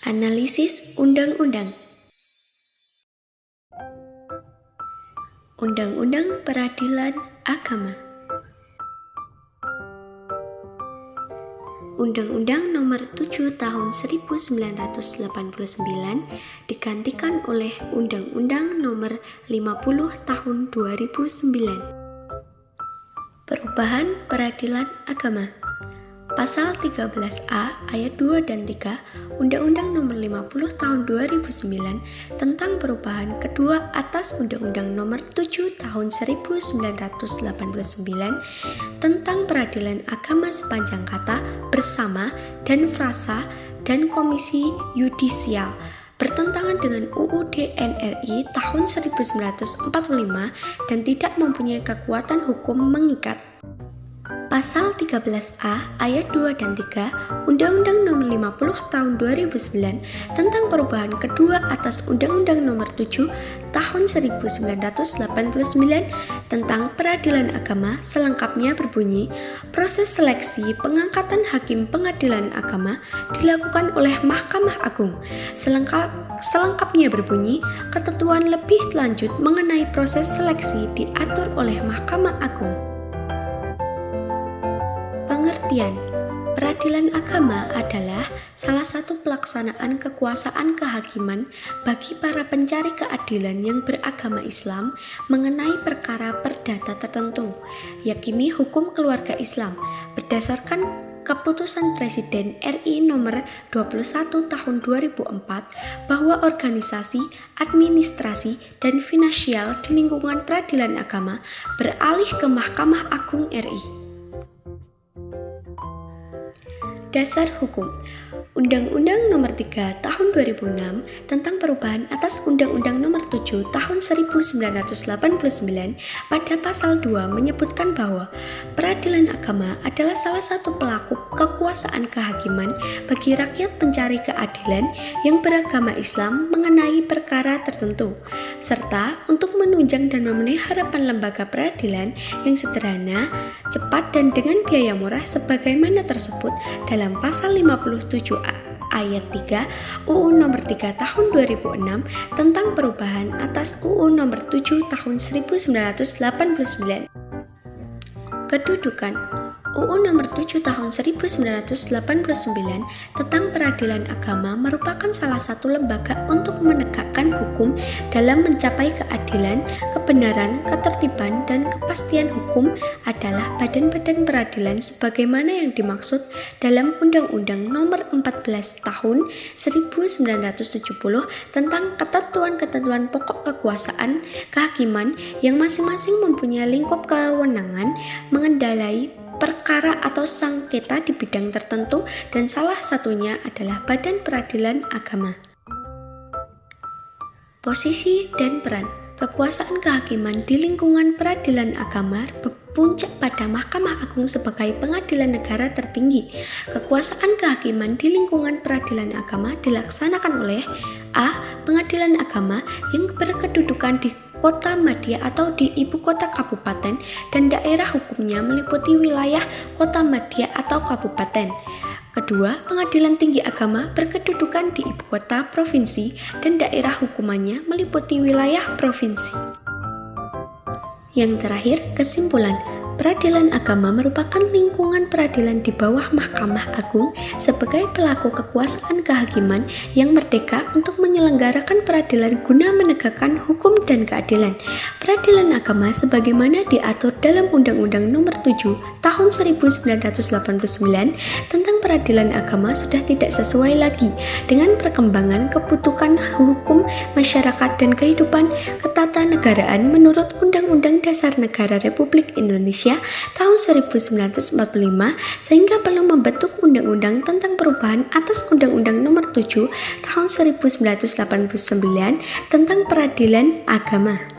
Analisis Undang-Undang. Undang-Undang Peradilan Agama. Undang-Undang Nomor 7 Tahun 1989 digantikan oleh Undang-Undang Nomor 50 Tahun 2009. Perubahan Peradilan Agama. Pasal 13A ayat 2 dan 3 Undang-Undang Nomor 50 Tahun 2009 tentang perubahan kedua atas Undang-Undang Nomor 7 Tahun 1989 tentang peradilan agama sepanjang kata, bersama, dan frasa, dan komisi yudisial bertentangan dengan UUD NRI tahun 1945 dan tidak mempunyai kekuatan hukum mengikat. Pasal 13A ayat 2 dan 3 Undang-Undang Nomor 50 Tahun 2009 tentang perubahan kedua atas Undang-Undang Nomor 7 Tahun 1989 tentang peradilan agama selengkapnya berbunyi, proses seleksi pengangkatan hakim pengadilan agama dilakukan oleh Mahkamah Agung. Selengkapnya berbunyi, ketentuan lebih lanjut mengenai proses seleksi diatur oleh Mahkamah Agung. Pengertian. Peradilan agama adalah salah satu pelaksanaan kekuasaan kehakiman bagi para pencari keadilan yang beragama Islam mengenai perkara perdata tertentu, yakni hukum keluarga Islam, berdasarkan Keputusan Presiden RI Nomor 21 Tahun 2004 bahwa organisasi, administrasi, dan finansial di lingkungan peradilan agama beralih ke Mahkamah Agung RI. Dasar Hukum. Undang-Undang Nomor 3 Tahun 2006 tentang perubahan atas Undang-Undang Nomor 7 Tahun 1989 pada pasal 2 menyebutkan bahwa peradilan agama adalah salah satu pelaku kekuasaan kehakiman bagi rakyat pencari keadilan yang beragama Islam mengenai perkara tertentu, serta untuk menunjang dan memenuhi harapan lembaga peradilan yang sederhana, cepat, dan dengan biaya murah sebagaimana tersebut dalam pasal 57 ayat 3 UU Nomor 3 Tahun 2006 tentang perubahan atas UU Nomor 7 Tahun 1989. Kedudukan. UU Nomor 7 Tahun 1989 tentang peradilan agama merupakan salah satu lembaga untuk menegakkan hukum dalam mencapai keadilan, kebenaran, ketertiban, dan kepastian hukum adalah badan-badan peradilan sebagaimana yang dimaksud dalam Undang-Undang Nomor 14 Tahun 1970 tentang ketentuan-ketentuan pokok kekuasaan kehakiman yang masing-masing mempunyai lingkup kewenangan mengendaliai perkara atau sengketa di bidang tertentu, dan salah satunya adalah Badan Peradilan Agama. Posisi dan peran. Kekuasaan kehakiman di lingkungan peradilan agama berpuncak pada Mahkamah Agung sebagai pengadilan negara tertinggi. Kekuasaan kehakiman di lingkungan peradilan agama dilaksanakan oleh A. Pengadilan agama yang berkedudukan di kota madya atau di ibu kota kabupaten dan daerah hukumnya meliputi wilayah kota madya atau kabupaten. Kedua, pengadilan tinggi agama berkedudukan di ibu kota provinsi dan daerah hukumannya meliputi wilayah provinsi. Yang terakhir, kesimpulan. Peradilan agama merupakan lingkungan peradilan di bawah Mahkamah Agung sebagai pelaku kekuasaan kehakiman yang merdeka untuk menyelenggarakan peradilan guna menegakkan hukum dan keadilan. Peradilan agama sebagaimana diatur dalam Undang-Undang Nomor 7 Tahun 1989 tentang peradilan agama sudah tidak sesuai lagi dengan perkembangan kebutuhan hukum masyarakat dan kehidupan ketatanegaraan menurut Undang-Undang Dasar Negara Republik Indonesia tahun 1945, sehingga perlu membentuk undang-undang tentang perubahan atas Undang-Undang Nomor 7 Tahun 1989 tentang peradilan agama.